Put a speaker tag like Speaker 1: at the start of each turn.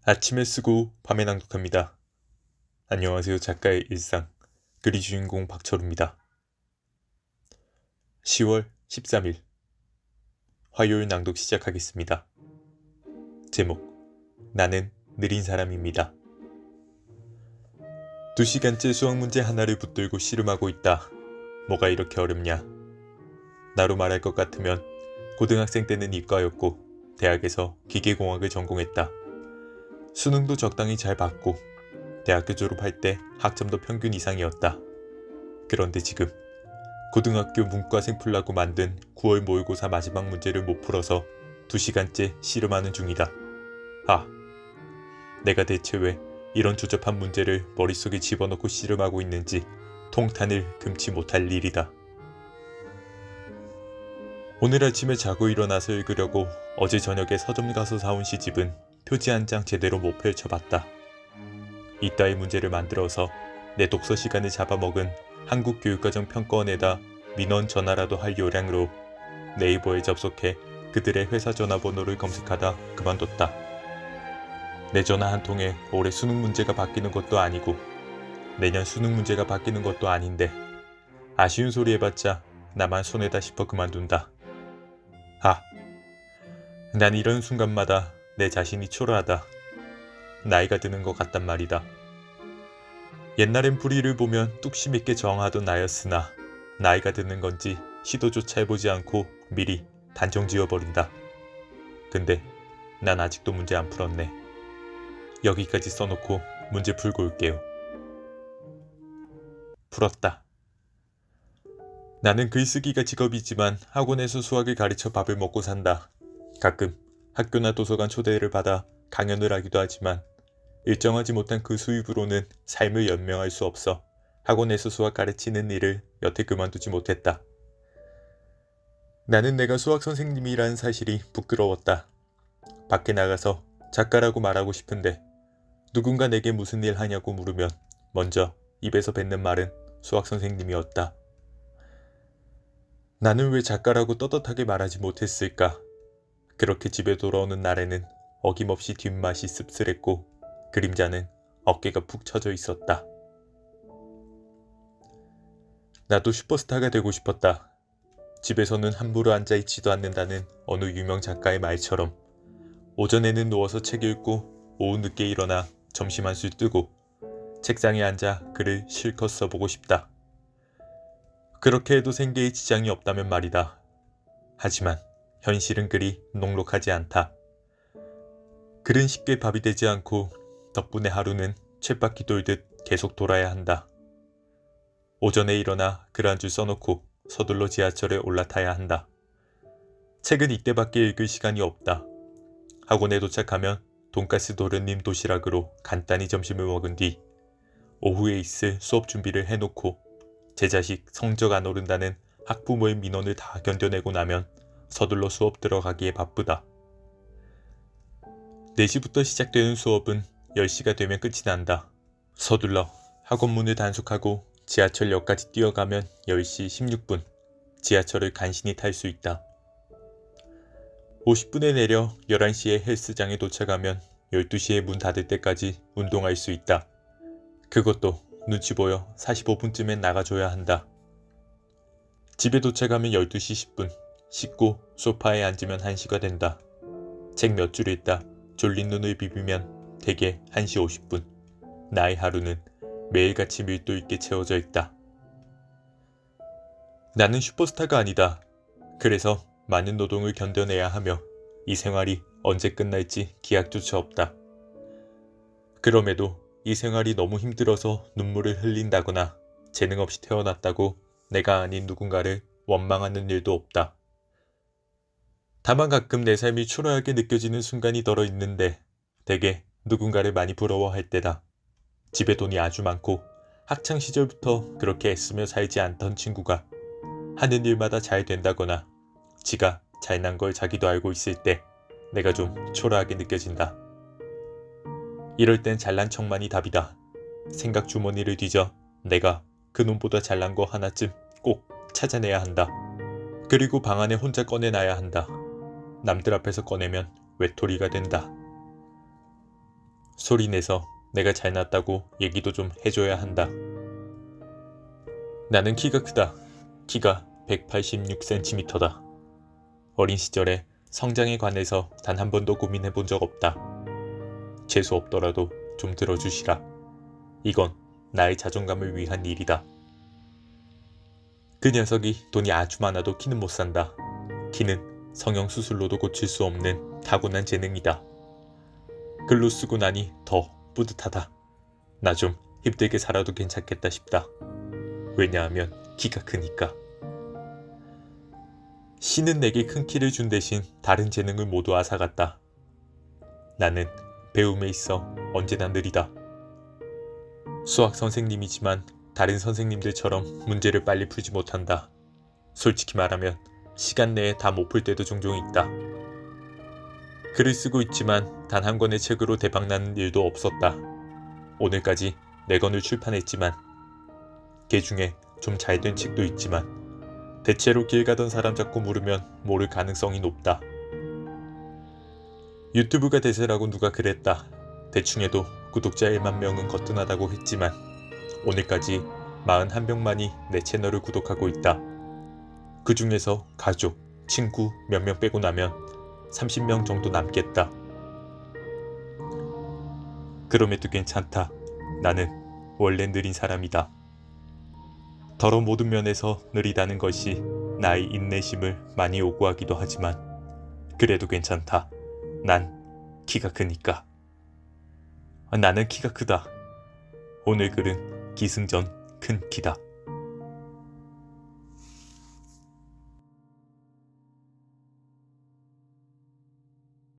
Speaker 1: 아침에 쓰고 밤에 낭독합니다. 안녕하세요. 작가의 일상, 글이 주인공 박철우입니다. 10월 13일 화요일 낭독 시작하겠습니다. 제목, 나는 느린 사람입니다. 2시간째 수학 문제 하나를 붙들고 씨름하고 있다. 뭐가 이렇게 어렵냐? 나로 말할 것 같으면 고등학생 때는 이과였고 대학에서 기계공학을 전공했다. 수능도 적당히 잘 봤고 대학교 졸업할 때 학점도 평균 이상이었다. 그런데 지금 고등학교 문과생 풀라고 만든 9월 모의고사 마지막 문제를 못 풀어서 2시간째 씨름하는 중이다. 내가 대체 왜 이런 조잡한 문제를 머릿속에 집어넣고 씨름하고 있는지 통탄을 금치 못할 일이다. 오늘 아침에 자고 일어나서 읽으려고 어제 저녁에 서점 가서 사온 시집은 표지 한 장 제대로 못 펼쳐봤다. 이따위 문제를 만들어서 내 독서 시간을 잡아먹은 한국교육과정평가원에다 민원 전화라도 할 요량으로 네이버에 접속해 그들의 회사 전화번호를 검색하다 그만뒀다. 내 전화 한 통에 올해 수능 문제가 바뀌는 것도 아니고 내년 수능 문제가 바뀌는 것도 아닌데 아쉬운 소리 해봤자 나만 손해다 싶어 그만둔다. 난 이런 순간마다 내 자신이 초라하다. 나이가 드는 것 같단 말이다. 옛날엔 불의를 보면 뚝심 있게 저항하던 나였으나 나이가 드는 건지 시도조차 해보지 않고 미리 단정 지어버린다. 근데 난 아직도 문제 안 풀었네. 여기까지 써놓고 문제 풀고 올게요. 풀었다. 나는 글쓰기가 직업이지만 학원에서 수학을 가르쳐 밥을 먹고 산다. 가끔 학교나 도서관 초대를 받아 강연을 하기도 하지만 일정하지 못한 그 수입으로는 삶을 연명할 수 없어 학원에서 수학 가르치는 일을 여태 그만두지 못했다. 나는 내가 수학 선생님이라는 사실이 부끄러웠다. 밖에 나가서 작가라고 말하고 싶은데 누군가 내게 무슨 일 하냐고 물으면 먼저 입에서 뱉는 말은 수학 선생님이었다. 나는 왜 작가라고 떳떳하게 말하지 못했을까? 그렇게 집에 돌아오는 날에는 어김없이 뒷맛이 씁쓸했고 그림자는 어깨가 푹 처져 있었다. 나도 슈퍼스타가 되고 싶었다. 집에서는 함부로 앉아있지도 않는다는 어느 유명 작가의 말처럼 오전에는 누워서 책 읽고 오후 늦게 일어나 점심 한술 뜨고 책상에 앉아 글을 실컷 써보고 싶다. 그렇게 해도 생계에 지장이 없다면 말이다. 하지만 현실은 그리 녹록하지 않다. 글은 쉽게 밥이 되지 않고 덕분에 하루는 쳇바퀴 돌듯 계속 돌아야 한다. 오전에 일어나 글 한 줄 써놓고 서둘러 지하철에 올라타야 한다. 책은 이때밖에 읽을 시간이 없다. 학원에 도착하면 돈가스 도련님 도시락으로 간단히 점심을 먹은 뒤 오후에 있을 수업 준비를 해놓고 제 자식 성적 안 오른다는 학부모의 민원을 다 견뎌내고 나면 서둘러 수업 들어가기에 바쁘다. 4시부터 시작되는 수업은 10시가 되면 끝이 난다. 서둘러 학원 문을 단속하고 지하철역까지 뛰어가면 10시 16분 지하철을 간신히 탈 수 있다. 50분에 내려 11시에 헬스장에 도착하면 12시에 문 닫을 때까지 운동할 수 있다. 그것도 눈치 보여 45분쯤엔 나가줘야 한다. 집에 도착하면 12시 10분, 씻고 소파에 앉으면 1시가 된다. 책 몇 줄 읽다 졸린 눈을 비비면 대개 1시 50분. 나의 하루는 매일같이 밀도 있게 채워져 있다. 나는 슈퍼스타가 아니다. 그래서 많은 노동을 견뎌내야 하며 이 생활이 언제 끝날지 기약조차 없다. 그럼에도 이 생활이 너무 힘들어서 눈물을 흘린다거나 재능 없이 태어났다고 내가 아닌 누군가를 원망하는 일도 없다. 다만 가끔 내 삶이 초라하게 느껴지는 순간이 덜어 있는데 대개 누군가를 많이 부러워할 때다. 집에 돈이 아주 많고 학창시절부터 그렇게 애쓰며 살지 않던 친구가 하는 일마다 잘 된다거나 지가 잘난 걸 자기도 알고 있을 때 내가 좀 초라하게 느껴진다. 이럴 땐 잘난 척만이 답이다. 생각 주머니를 뒤져 내가 그놈보다 잘난 거 하나쯤 꼭 찾아내야 한다. 그리고 방 안에 혼자 꺼내놔야 한다. 남들 앞에서 꺼내면 외톨이가 된다. 소리내서 내가 잘났다고 얘기도 좀 해줘야 한다. 나는 키가 크다. 키가 186cm다. 어린 시절에 성장에 관해서 단 한 번도 고민해 본 적 없다. 재수 없더라도 좀 들어주시라. 이건 나의 자존감을 위한 일이다. 그 녀석이 돈이 아주 많아도 키는 못 산다. 키는 성형수술로도 고칠 수 없는 타고난 재능이다. 글로 쓰고 나니 더 뿌듯하다. 나 좀 힘들게 살아도 괜찮겠다 싶다. 왜냐하면 키가 크니까. 신은 내게 큰 키를 준 대신 다른 재능을 모두 앗아갔다. 나는 배움에 있어 언제나 느리다. 수학 선생님이지만 다른 선생님들처럼 문제를 빨리 풀지 못한다. 솔직히 말하면 시간 내에 다 못 풀 때도 종종 있다. 글을 쓰고 있지만 단 한 권의 책으로 대박나는 일도 없었다. 오늘까지 4권을 출판했지만 그 중에 좀 잘된 책도 있지만 대체로 길 가던 사람 잡고 물으면 모를 가능성이 높다. 유튜브가 대세라고 누가 그랬다. 대충 해도 구독자 1만 명은 거뜬하다고 했지만 오늘까지 41명만이 내 채널을 구독하고 있다. 그 중에서 가족, 친구 몇 명 빼고 나면 30명 정도 남겠다. 그럼에도 괜찮다. 나는 원래 느린 사람이다. 더러 모든 면에서 느리다는 것이 나의 인내심을 많이 요구하기도 하지만 그래도 괜찮다. 난 키가 크니까. 나는 키가 크다. 오늘 글은 기승전 큰 키다.